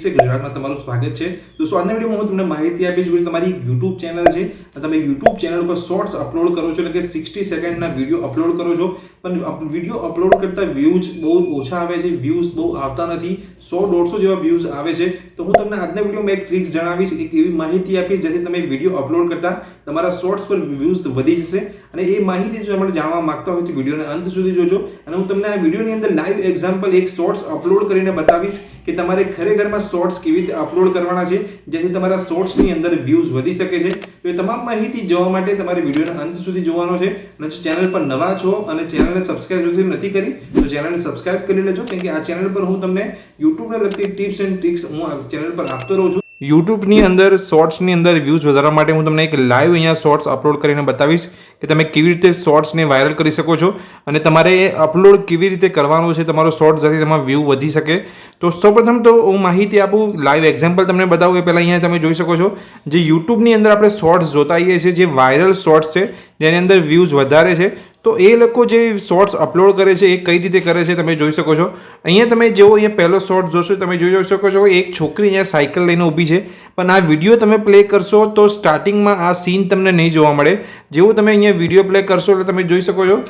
ગુજરાતમાં તમારું સ્વાગત છે દોસ્તો। આજના વિડીયોમાં હું તમને માહિતી આપીશ કે તમારી YouTube ચેનલ છે, તમે YouTube ચેનલ ઉપર શોર્ટ્સ અપલોડ કરો છો, એટલે કે 60 સેકન્ડના વિડીયો અપલોડ કરો છો, પણ વિડીયો અપલોડ કરતા વ્યૂઝ બહુ ઓછા આવે છે, વ્યૂઝ બહુ આવતા નથી, 100-150 જેવા વ્યૂઝ આવે છે। તો હું તમને આજના વિડીયોમાં એક ટ્રિક્સ જણાવીશ, એક એવી માહિતી આપીશ જેથી તમે વિડીયો અપલોડ કરતા તમારા શોર્ટ્સ પર વ્યૂઝ વધી જશે। અને એ માહિતી જો તમે જાણવા માંગતા હોય તો વિડીયોને અંત સુધી જોજો, અને હું તમને આ વિડીયોની અંદર લાઈવ એક્ઝામ્પલ એક શોર્ટ્સ અપલોડ કરીને બતાવીશ કે તમારે ખરેખરમાં શોર્ટ્સ કેવી રીતે અપલોડ કરવાના છે જેથી તમારા શોર્ટ્સની અંદર વ્યૂઝ વધી શકે છે। તો એ તમામ માહિતી જોવા માટે તમારે વિડીયોને અંત સુધી જોવાનો છે। અને જો ચેનલ પર નવા છો અને ચેનલને સબસ્ક્રાઇબ જો નથી કરી તો ચેનલને સબસ્ક્રાઇબ કરી લેજો, કેમ કે આ ચેનલ પર હું તમને YouTube ને લગતી ટિપ્સ એન્ડ ટ્રિક્સ હું આ ચેનલ પર આપતો રહું છું। યુટ્યુબની અંદર શોર્ટ્સની અંદર વ્યૂઝ વધારવા માટે હું તમને એક લાઈવ અહીંયા શોર્ટ્સ અપલોડ કરીને બતાવીશ કે તમે કેવી રીતે શોર્ટ્સને વાયરલ કરી શકો છો, અને તમારે એ અપલોડ કેવી રીતે કરવાનું છે તમારો શોર્ટ્સ જેથી તેમાં વ્યૂ વધી શકે। તો સૌપ્રથમ તો હું માહિતી આપું, લાઈવ એક્ઝામ્પલ તમને બતાવું એ પહેલાં અહીંયા તમે જોઈ શકો છો જે યુટ્યુબની અંદર આપણે શોર્ટ્સ જોતા આવીએ છીએ, જે વાયરલ શોર્ટ્સ છે જેની અંદર વ્યૂઝ વધારે છે, તો એ લોકો જે શોર્ટ્સ અપલોડ કરે છે એ કઈ રીતે કરે છે તમે જોઈ શકો છો। અહીંયા તમે જેવો અહીંયા પહેલો શોર્ટ જોશો તમે જોઈ શકો છો એક છોકરી અહીંયા સાયકલ લઈને ઊભી છે, પણ આ વિડીયો તમે પ્લે કરશો તો સ્ટાર્ટિંગમાં આ સીન તમને નહીં જોવા મળે। જેવું તમે અહીંયા વિડીયો પ્લે કરશો એટલે તમે જોઈ શકો છો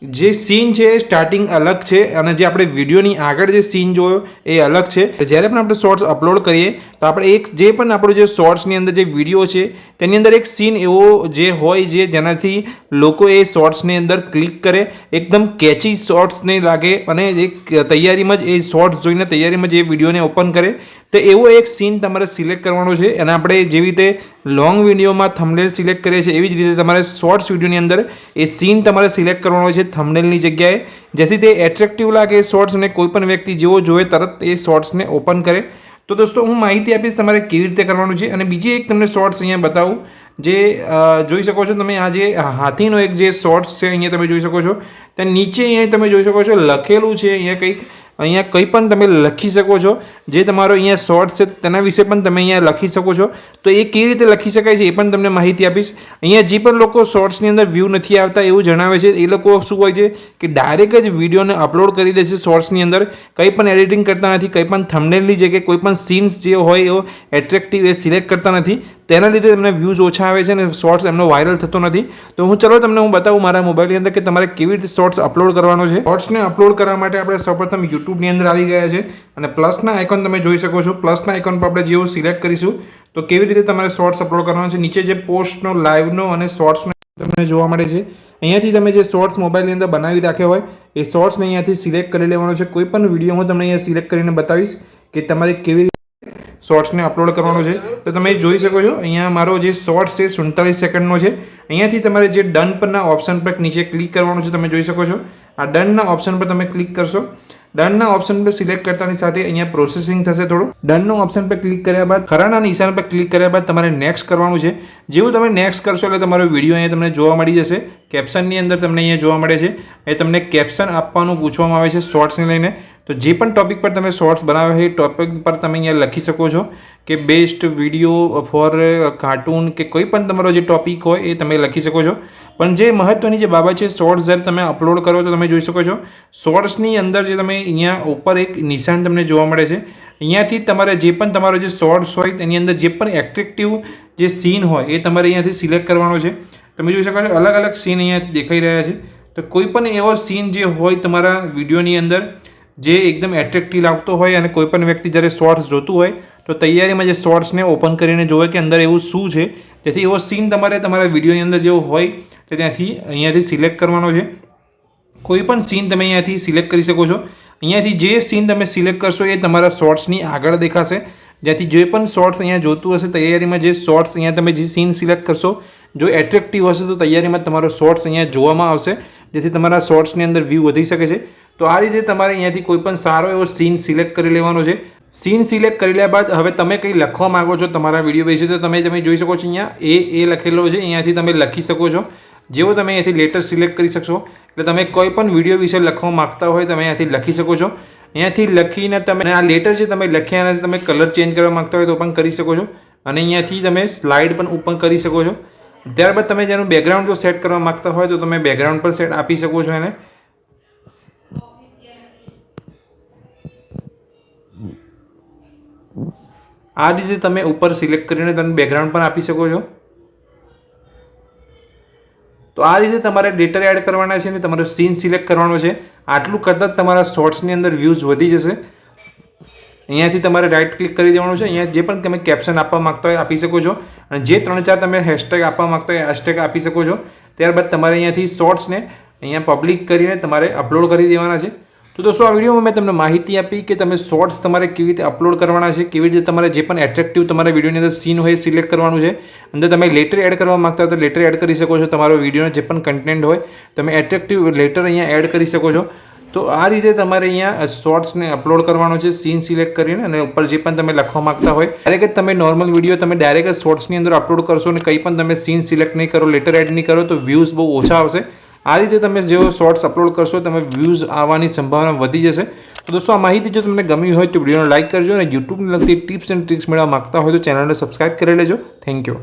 જે સીન છે એ સ્ટાર્ટિંગ અલગ છે અને જે આપણે વિડીયોની આગળ જે સીન જોયો એ અલગ છે। જ્યારે પણ આપણે શોર્ટ્સ અપલોડ કરીએ તો આપણે એક જે પણ આપણું જે શોર્ટ્સની અંદર જે વિડીયો છે તેની અંદર એક સીન એવો જે હોય છે જેનાથી લોકો એ શોર્ટ્સની અંદર ક્લિક કરે, એકદમ કેચી શોર્ટ્સને લાગે અને એક તૈયારીમાં જ એ શોર્ટ્સ જોઈને તૈયારીમાં જ એ વિડીયોને ઓપન કરે, તો એવો એક સીન તમારે સિલેક્ટ કરવાનો છે। અને આપણે જેવી રીતે લોંગ વિડીયોમાં થંબનેલ સિલેક્ટ કરીએ છીએ એવી જ રીતે તમારે શોર્ટ્સ વિડીયોની અંદર એ સીન તમારે સિલેક્ટ કરવાનો છે થંબનેલની જગ્યાએ, જેથી તે એટ્રેક્ટિવ લાગે શોર્ટ્સ અને કોઈ પણ વ્યક્તિ જેવો જોવે તરત એ શોર્ટ્સને ઓપન કરે। તો દોસ્તો હું માહિતી આપીશ તમારે કેવી રીતે કરવાનું છે। અને બીજી એક તમને શોર્ટ્સ અહીંયા બતાવું જે જોઈ શકો છો તમે, આ જે હાથીનો એક જે શોર્ટ્સ છે અહીંયા તમે જોઈ શકો છો, ત્યાં નીચે અહીંયા તમે જોઈ શકો છો લખેલું છે અહીંયા કંઈ પણ તમે લખી શકો છો, જે તમારો અહીંયા શોર્ટ્સ છે તેના વિશે પણ તમે અહીંયા લખી શકો છો। તો એ કેવી રીતે લખી શકાય છે એ પણ તમને માહિતી આપીશ। અહીંયા જે પણ લોકો શોર્ટ્સની અંદર વ્યૂ નથી આવતા એવું જણાવે છે એ લોકો શું હોય છે કે ડાયરેક્ટ જ વિડીયોને અપલોડ કરી દે છે શોર્ટ્સની અંદર, કંઈ પણ એડિટિંગ કરતા નથી, કંઈ પણ થંબનેલની જગ્યાએ કોઈ પણ સીન્સ જે હોય એવો એટ્રેક્ટિવ એ સિલેક્ટ કરતા નથી, તેના લીધે તમને વ્યૂઝ ઓછા આવે છે અને શોર્ટ્સ એમનો વાયરલ થતો નથી। તો હું બતાવું મારા મોબાઈલની અંદર કે તમારે કેવી રીતે શોર્ટ્સ અપલોડ કરવાનો છે। શોર્ટ્સને અપલોડ કરવા માટે આપણે સૌપ્રથમ યુટ્યુબની અંદર આવી ગયા છે અને પ્લસના આઇકોન તમે જોઈ શકો છો, પ્લસના આઇકોન પર આપણે જેવું સિલેક્ટ કરીશું તો કેવી રીતે તમારે શોર્ટ્સ અપલોડ કરવાનો છે, નીચે જે પોસ્ટનો, લાઈવનો અને શોર્ટ્સનો તમને જોવા મળે છે, અહીંયાથી તમે જે શોર્ટ્સ મોબાઈલની અંદર બનાવી રાખ્યો હોય એ શોર્ટ્સને અહીંયાથી સિલેક્ટ કરી લેવાનો છે। કોઈ પણ વિડીયો હું તમને અહીંયા સિલેક્ટ કરીને બતાવીશ કે તમારે કેવી રીતે શોર્ટ્સને અપલોડ કરવાનો છે। તો તમે જોઈ શકો છો અહીંયા મારો જે શોર્ટ્સ છે 47 સેકન્ડનો છે, અહીંયાથી તમારે જે ડન પરના ઓપ્શન પર નીચે ક્લિક કરવાનું છે, તમે જોઈ શકો છો આ ડનના ઓપ્શન પર તમે ક્લિક કરશો, ડનના ઓપ્શન પર સિલેક્ટ કરતાની સાથે અહીંયા પ્રોસેસિંગ થશે થોડું, ડનનો ઓપ્શન પર ક્લિક કર્યા બાદ ખરાના નિશાન પર ક્લિક કર્યા બાદ તમારે નેક્સ્ટ કરવાનું છે। જેવું તમે નેક્સ્ટ કરશો એટલે તમારો વિડીયો અહીંયા તમને જોવા મળી જશે, કેપ્શનની અંદર તમને અહીંયા જોવા મળે છે, એ તમને કેપ્શન આપવાનું પૂછવામાં આવે છે શોર્ટ્સને લઈને। તો જે પણ ટોપિક પર તમે શોર્ટ્સ બનાવ્યા છે એ ટોપિક પર તમે અહીંયા લખી શકો છો કે બેસ્ટ વિડીયો ફોર કાર્ટૂન કે કોઈ પણ તમારો જે ટોપિક હોય એ તમે લખી શકો છો। પણ જે મહત્ત્વની જે બાબત છે, શોર્ટ્સ જ્યારે તમે અપલોડ કરો તો તમે જોઈ શકો છો શોર્ટ્સની અંદર જે તમે અહીંયા ઉપર એક નિશાન તમને જોવા મળે છે, અહીંયાથી તમારે જે પણ તમારો જે શોર્ટ્સ હોય તેની અંદર જે પણ એટ્રેક્ટિવ જે સીન હોય એ તમારે અહીંયાથી સિલેક્ટ કરવાનો છે। તમે જોઈ શકો છો અલગ અલગ સીન અહીંયાથી દેખાઈ રહ્યા છે, તો કોઈ પણ એવો સીન જે હોય તમારા વિડીયોની અંદર જે એકદમ એટ્રેક્ટિવ લાગતો હોય અને કોઈ પણ વ્યક્તિ જ્યારે શોર્ટ્સ જોતું હોય તો તૈયારીમાં જે શોર્ટ્સને ઓપન કરીને જોવે કે અંદર એવું શું છે, જેથી એવો સીન તમારે તમારા વિડીયોની અંદર જેવો હોય તો ત્યાંથી અહીંયાથી સિલેક્ટ કરવાનો છે। કોઈ પણ સીન તમે અહીંયાથી સિલેક્ટ કરી શકો છો, અહીંયાથી જે સીન તમે સિલેક્ટ કરશો એ તમારા શોર્ટ્સની આગળ દેખાશે, જેથી જે પણ શોર્ટ્સ અહીંયા જોતું હશે તૈયારીમાં જે શોર્ટ્સ અહીંયા તમે જે સીન સિલેક્ટ કરશો જો એટ્રેક્ટિવ હશે તો તૈયારીમાં તમારો શોર્ટ્સ અહીંયા જોવામાં આવશે, જેથી તમારા શોર્ટ્સની અંદર વ્યૂ વધી શકે છે। તો આ રીતે તમારે અહીંયાથી કોઈ પણ સારો એવો સીન સિલેક્ટ કરી લેવાનો છે। સીન સિલેક્ટ કરી લ્યા બાદ હવે તમે કંઈ લખવા માગો છો તમારા વિડીયો વિશે તો તમે જોઈ શકો છો અહીંયા એ લખેલો છે, અહીંયાથી તમે લખી શકો છો। જેવો તમે અહીંયાથી લેટર સિલેક્ટ કરી શકશો એટલે તમે કોઈ પણ વિડીયો વિશે લખવા માગતા હોય તમે અહીંયાથી લખી શકો છો। અહીંયાથી લખીને તમે આ લેટર જે તમે લખ્યા અને તમે કલર ચેન્જ કરવા માગતા હોય તો પણ કરી શકો છો, અને અહીંયાથી તમે સ્લાઇડ પણ ઓપન કરી શકો છો। ત્યારબાદ તમે જેનું બેકગ્રાઉન્ડ જો સેટ કરવા માગતા હોય તો તમે બેકગ્રાઉન્ડ પર સેટ આપી શકો છો એને। આ રીતે તમે ઉપર સિલેક્ટ કરીને તમે બેકગ્રાઉન્ડ પણ આપી શકો છો. તો આ રીતે તમારે લેટર એડ કરવાના છે અને તમારો સીન સિલેક્ટ કરવાનો છે. આટલું કરતાં જ તમારા શોર્ટ્સની અંદર વ્યૂઝ વધી જશે. અહીંયાથી તમારે રાઇટ ક્લિક કરી દેવાનું છે. અહીંયા જે પણ તમે કેપ્શન આપવા માગતા હોય આપી શકો છો અને જે 3-4 તમે હેશટેગ આપવા માગતા હોય હેશટેગ આપી શકો છો. ત્યારબાદ તમારે અહીંયાથી શોર્ટ્સને અહીંયા પબ્લિક કરીને તમારે અપલોડ કરી દેવાના છે. તો દોસ્તો આ વિડીયોમાં મેં તમને માહિતી આપી કે તમે શોર્ટ્સ તમારે કેવી રીતે અપલોડ કરવાના છે, કેવી રીતે તમારે જે પણ એટ્રેક્ટિવ તમારા વિડીયોની અંદર સીન હોય સિલેક્ટ કરવાનું છે. અંદર તમે લેટર એડ કરવા માગતા હોય તો લેટર એડ કરી શકો છો. તમારો વિડીયોનો જે પણ કન્ટેન્ટ હોય તમે એટ્રેક્ટિવ લેટર અહીંયા એડ કરી શકો છો. તો આ રીતે તમારે અહીંયા શોર્ટ્સને અપલોડ કરવાનો છે સીન સિલેક્ટ કરીને અને ઉપર જે પણ તમે લખવા માગતા હોય ડાયરેક્ટ તમે નોર્મલ વિડીયો તમે ડાયરેક્ટ શોર્ટ્સની અંદર અપલોડ કરશો અને કંઈ પણ તમે સીન સિલેક્ટ નહીં કરો, લેટર એડ નહીં કરો તો વ્યૂઝ બહુ ઓછા આવશે. આ રીતે તમે જેવો શોર્ટ્સ અપલોડ કરશો તમે વ્યૂઝ આવવાની સંભાવના વધી જશે. તો દોસ્તો આ માહિતી જો તમને ગમી હોય તો વિડીયોને લાઇક કરજો અને યુટ્યુબને લગતી ટિપ્સ એન્ડ ટ્રિક્સ મેળવવા માગતા હોય તો ચેનલને સબસ્ક્રાઇબ કરી લેજો. Thank you.